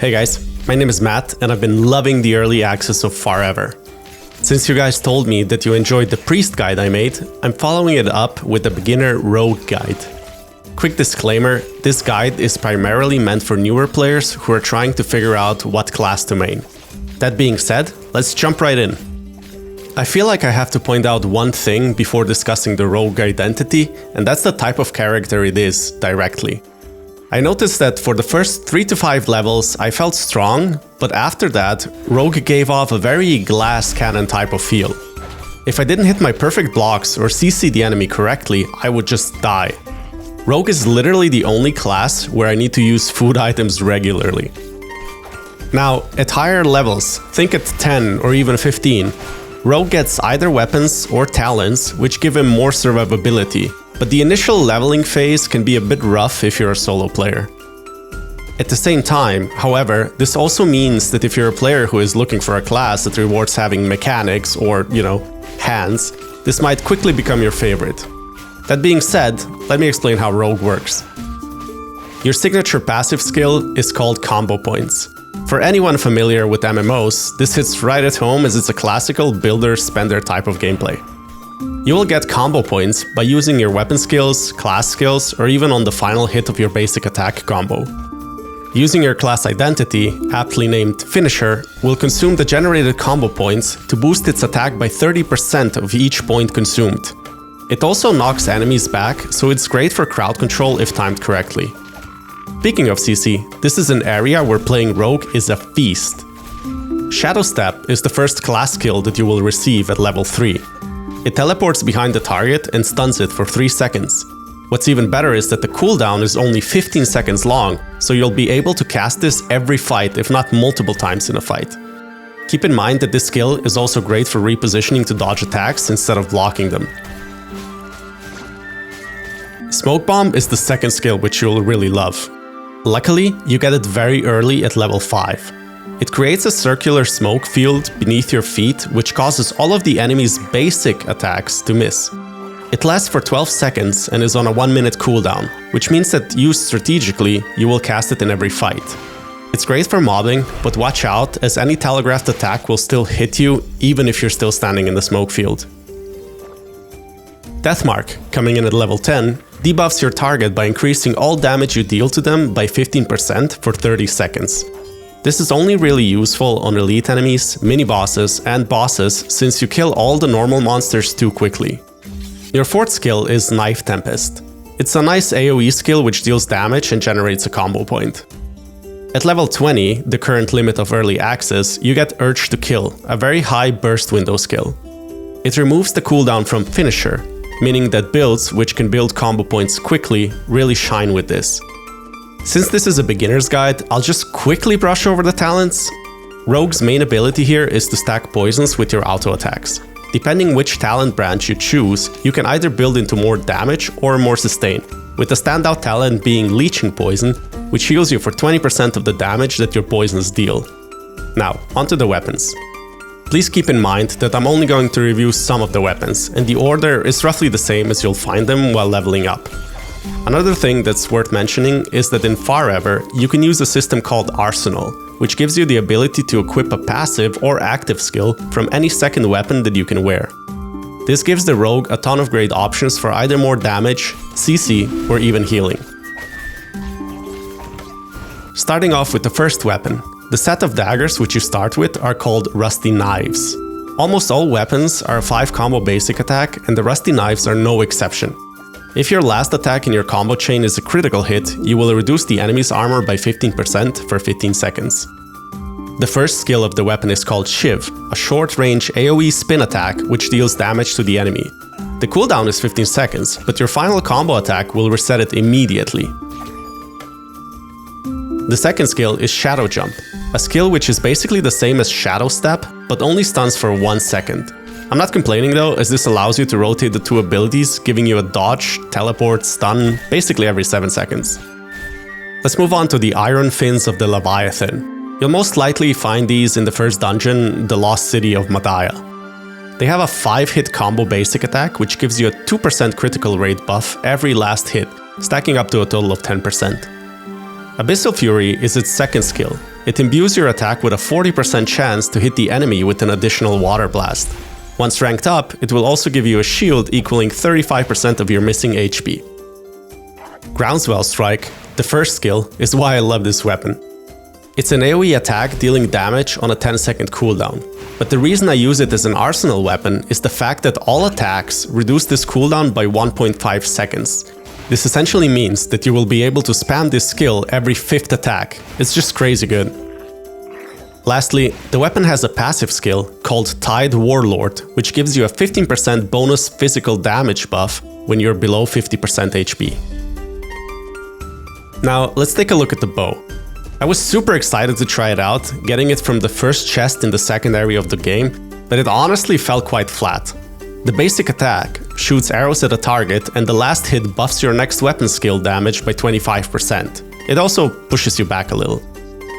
Hey guys, my name is Matt and I've been loving the early access of Farever. Since you guys told me that you enjoyed the priest guide I made, I'm following it up with a beginner rogue guide. Quick disclaimer, this guide is primarily meant for newer players who are trying to figure out what class to main. That being said, let's jump right in. I feel like I have to point out one thing before discussing the rogue identity, and that's the type of character it is directly. I noticed that for the first 3 to 5 levels I felt strong, but after that, Rogue gave off a very glass cannon type of feel. If I didn't hit my perfect blocks or CC the enemy correctly, I would just die. Rogue is literally the only class where I need to use food items regularly. Now, at higher levels, think at 10 or even 15, Rogue gets either weapons or talents which give him more survivability. But the initial leveling phase can be a bit rough if you're a solo player. At the same time, however, this also means that if you're a player who is looking for a class that rewards having mechanics or, hands, this might quickly become your favorite. That being said, let me explain how Rogue works. Your signature passive skill is called combo points. For anyone familiar with MMOs, this hits right at home as it's a classical builder-spender type of gameplay. You will get combo points by using your weapon skills, class skills, or even on the final hit of your basic attack combo. Using your class identity, aptly named Finisher, will consume the generated combo points to boost its attack by 30% of each point consumed. It also knocks enemies back, so it's great for crowd control if timed correctly. Speaking of CC, this is an area where playing Rogue is a feast. Shadow Step is the first class skill that you will receive at level 3. It teleports behind the target and stuns it for 3 seconds. What's even better is that the cooldown is only 15 seconds long, so you'll be able to cast this every fight, if not multiple times in a fight. Keep in mind that this skill is also great for repositioning to dodge attacks instead of blocking them. Smoke Bomb is the second skill which you'll really love. Luckily, you get it very early at level 5. It creates a circular smoke field beneath your feet, which causes all of the enemy's basic attacks to miss. It lasts for 12 seconds and is on a 1-minute cooldown, which means that used strategically, you will cast it in every fight. It's great for mobbing, but watch out as any telegraphed attack will still hit you even if you're still standing in the smoke field. Deathmark, coming in at level 10, debuffs your target by increasing all damage you deal to them by 15% for 30 seconds. This is only really useful on elite enemies, mini-bosses, and bosses since you kill all the normal monsters too quickly. Your fourth skill is Knife Tempest. It's a nice AoE skill which deals damage and generates a combo point. At level 20, the current limit of early access, you get Urge to Kill, a very high burst window skill. It removes the cooldown from Finisher, meaning that builds which can build combo points quickly really shine with this. Since this is a beginner's guide, I'll just quickly brush over the talents. Rogue's main ability here is to stack poisons with your auto attacks. Depending which talent branch you choose, you can either build into more damage or more sustain, with the standout talent being Leeching Poison, which heals you for 20% of the damage that your poisons deal. Now, onto the weapons. Please keep in mind that I'm only going to review some of the weapons, and the order is roughly the same as you'll find them while leveling up. Another thing that's worth mentioning is that in Farever, you can use a system called Arsenal, which gives you the ability to equip a passive or active skill from any second weapon that you can wear. This gives the rogue a ton of great options for either more damage, CC, or even healing. Starting off with the first weapon, the set of daggers which you start with are called Rusty Knives. Almost all weapons are a 5 combo basic attack, and the Rusty Knives are no exception. If your last attack in your combo chain is a critical hit, you will reduce the enemy's armor by 15% for 15 seconds. The first skill of the weapon is called Shiv, a short-range AoE spin attack which deals damage to the enemy. The cooldown is 15 seconds, but your final combo attack will reset it immediately. The second skill is Shadow Jump, a skill which is basically the same as Shadow Step, but only stuns for 1 second. I'm not complaining though, as this allows you to rotate the two abilities, giving you a dodge, teleport, stun, basically every 7 seconds. Let's move on to the Iron Fins of the Leviathan. You'll most likely find these in the first dungeon, the Lost City of Madaya. They have a 5-hit combo basic attack, which gives you a 2% critical rate buff every last hit, stacking up to a total of 10%. Abyssal Fury is its second skill. It imbues your attack with a 40% chance to hit the enemy with an additional water blast. Once ranked up, it will also give you a shield equaling 35% of your missing HP. Groundswell Strike, the first skill, is why I love this weapon. It's an AoE attack dealing damage on a 10-second cooldown. But the reason I use it as an arsenal weapon is the fact that all attacks reduce this cooldown by 1.5 seconds. This essentially means that you will be able to spam this skill every 5th attack. It's just crazy good. Lastly, the weapon has a passive skill called Tide Warlord, which gives you a 15% bonus physical damage buff when you're below 50% HP. Now, let's take a look at the bow. I was super excited to try it out, getting it from the first chest in the secondary of the game, but it honestly fell quite flat. The basic attack shoots arrows at a target, and the last hit buffs your next weapon skill damage by 25%. It also pushes you back a little.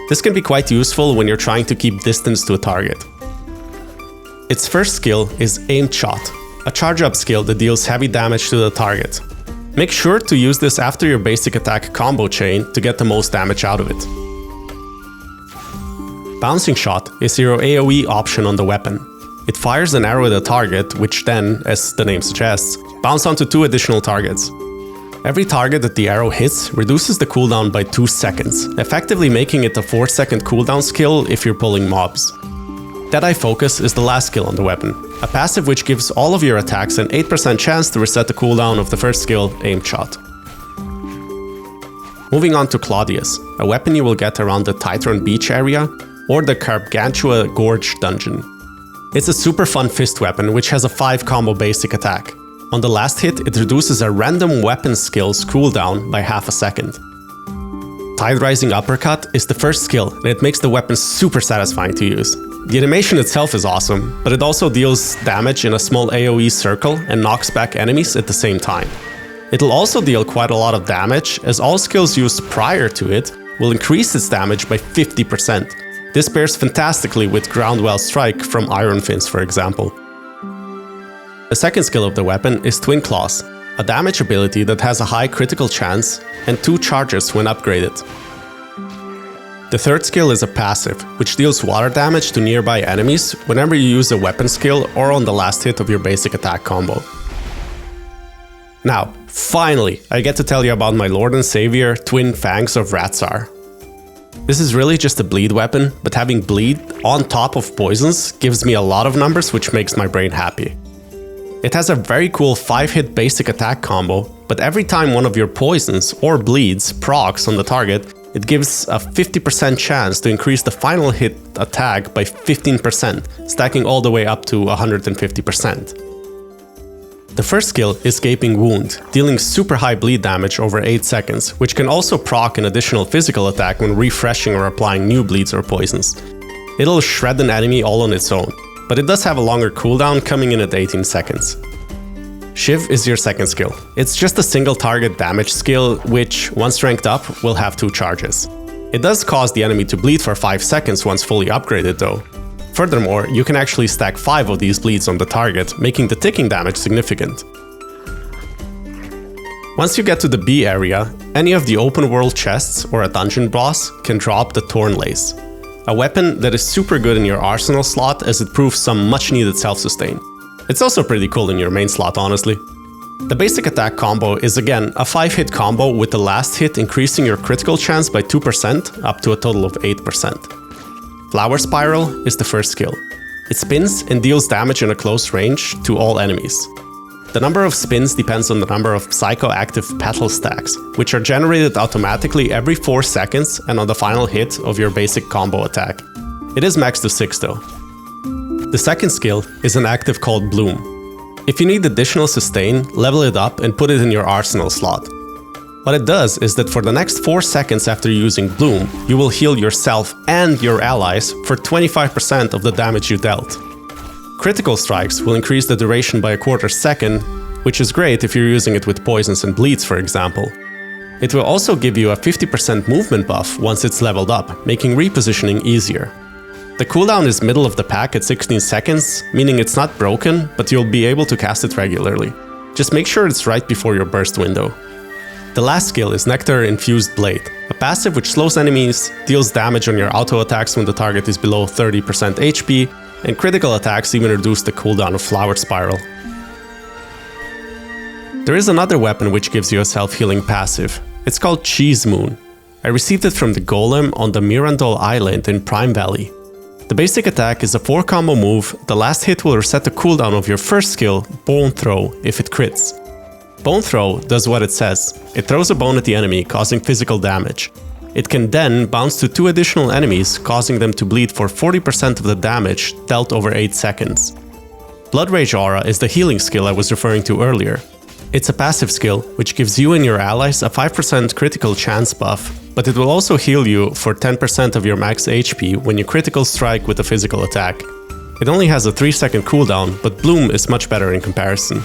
This can be quite useful when you're trying to keep distance to a target. Its first skill is Aimed Shot, a charge-up skill that deals heavy damage to the target. Make sure to use this after your basic attack combo chain to get the most damage out of it. Bouncing Shot is your AoE option on the weapon. It fires an arrow at a target, which then, as the name suggests, bounces onto 2 additional targets. Every target that the arrow hits reduces the cooldown by 2 seconds, effectively making it a 4-second cooldown skill if you're pulling mobs. Deadeye Focus is the last skill on the weapon, a passive which gives all of your attacks an 8% chance to reset the cooldown of the first skill, Aimed Shot. Moving on to Clawdius, a weapon you will get around the Titron Beach area or the Gargantua Gorge dungeon. It's a super fun fist weapon which has a 5 combo basic attack. On the last hit, it reduces a random weapon skill's cooldown by half a second. Tide Rising Uppercut is the first skill, and it makes the weapon super satisfying to use. The animation itself is awesome, but it also deals damage in a small AoE circle and knocks back enemies at the same time. It'll also deal quite a lot of damage, as all skills used prior to it will increase its damage by 50%. This pairs fantastically with Groundwell Strike from Iron Fins, for example. The second skill of the weapon is Twin Claws, a damage ability that has a high critical chance and 2 charges when upgraded. The third skill is a passive, which deals water damage to nearby enemies whenever you use a weapon skill or on the last hit of your basic attack combo. Now, finally, I get to tell you about my Lord and Savior, Twin Fangs of Ratsar. This is really just a bleed weapon, but having bleed on top of poisons gives me a lot of numbers, which makes my brain happy. It has a very cool 5-hit basic attack combo, but every time one of your poisons or bleeds procs on the target, it gives a 50% chance to increase the final hit attack by 15%, stacking all the way up to 150%. The first skill is Gaping Wound, dealing super high bleed damage over 8 seconds, which can also proc an additional physical attack when refreshing or applying new bleeds or poisons. It'll shred an enemy all on its own, but it does have a longer cooldown, coming in at 18 seconds. Shiv is your second skill. It's just a single target damage skill, which, once ranked up, will have 2 charges. It does cause the enemy to bleed for 5 seconds once fully upgraded though. Furthermore, you can actually stack 5 of these bleeds on the target, making the ticking damage significant. Once you get to the B area, any of the open world chests or a dungeon boss can drop the Thornlace, a weapon that is super good in your arsenal slot as it proves some much needed self-sustain. It's also pretty cool in your main slot, honestly. The basic attack combo is again a 5-hit combo with the last hit increasing your critical chance by 2% up to a total of 8%. Flower Spiral is the first skill. It spins and deals damage in a close range to all enemies. The number of spins depends on the number of psychoactive petal stacks, which are generated automatically every 4 seconds and on the final hit of your basic combo attack. It is maxed to 6 though. The second skill is an active called Bloom. If you need additional sustain, level it up and put it in your arsenal slot. What it does is that for the next 4 seconds after using Bloom, you will heal yourself and your allies for 25% of the damage you dealt. Critical strikes will increase the duration by a quarter second, which is great if you're using it with poisons and bleeds, for example. It will also give you a 50% movement buff once it's leveled up, making repositioning easier. The cooldown is middle of the pack at 16 seconds, meaning it's not broken, but you'll be able to cast it regularly. Just make sure it's right before your burst window. The last skill is Nectar Infused Blade, a passive which slows enemies, deals damage on your auto attacks when the target is below 30% HP, and critical attacks even reduce the cooldown of Flower Spiral. There is another weapon which gives you a self-healing passive. It's called Cheese Moon. I received it from the Golem on the Mirandol Island in Prime Valley. The basic attack is a 4-combo move. The last hit will reset the cooldown of your first skill, Bone Throw, if it crits. Bone Throw does what it says. It throws a bone at the enemy, causing physical damage. It can then bounce to 2 additional enemies, causing them to bleed for 40% of the damage dealt over 8 seconds. Blood Rage Aura is the healing skill I was referring to earlier. It's a passive skill, which gives you and your allies a 5% critical chance buff, but it will also heal you for 10% of your max HP when you critical strike with a physical attack. It only has a 3-second cooldown, but Bloom is much better in comparison.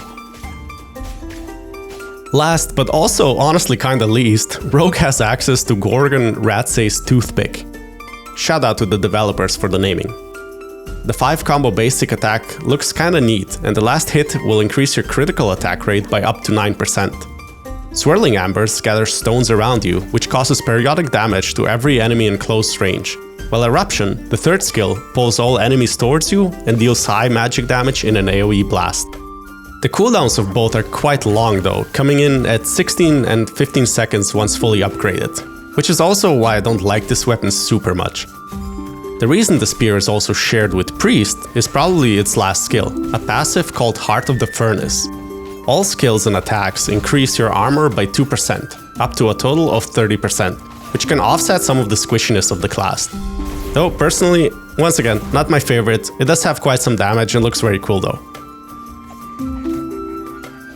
Last, but also honestly kinda least, Rogue has access to Gorgon Ratsay's Toothpick. Shout out to the developers for the naming. The 5-combo basic attack looks kinda neat, and the last hit will increase your critical attack rate by up to 9%. Swirling Ambers gather stones around you, which causes periodic damage to every enemy in close range, while Eruption, the 3rd skill, pulls all enemies towards you and deals high magic damage in an AoE blast. The cooldowns of both are quite long though, coming in at 16 and 15 seconds once fully upgraded, which is also why I don't like this weapon super much. The reason the spear is also shared with Priest is probably its last skill, a passive called Heart of the Furnace. All skills and attacks increase your armor by 2%, up to a total of 30%, which can offset some of the squishiness of the class. Though personally, once again, not my favorite, it does have quite some damage and looks very cool though.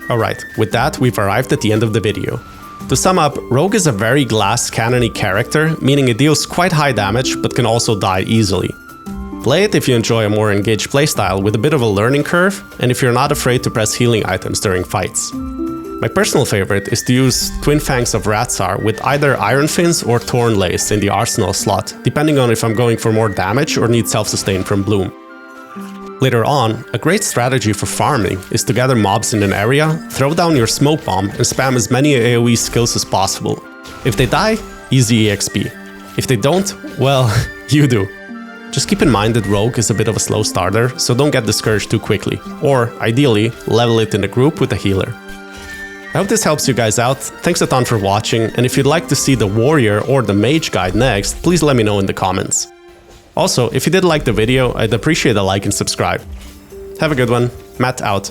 Alright, with that we've arrived at the end of the video. To sum up, Rogue is a very glass cannon-y character, meaning it deals quite high damage but can also die easily. Play it if you enjoy a more engaged playstyle with a bit of a learning curve, and if you're not afraid to press healing items during fights. My personal favorite is to use Twin Fangs of Ratsar with either Iron Fins or Thornlace in the arsenal slot, depending on if I'm going for more damage or need self-sustain from Bloom. Later on, a great strategy for farming is to gather mobs in an area, throw down your smoke bomb and spam as many AoE skills as possible. If they die, easy EXP. If they don't, well, you do. Just keep in mind that Rogue is a bit of a slow starter, so don't get discouraged too quickly, or, ideally, level it in a group with a healer. I hope this helps you guys out, thanks a ton for watching, and if you'd like to see the Warrior or the Mage guide next, please let me know in the comments. Also, if you did like the video, I'd appreciate a like and subscribe. Have a good one. Matt out.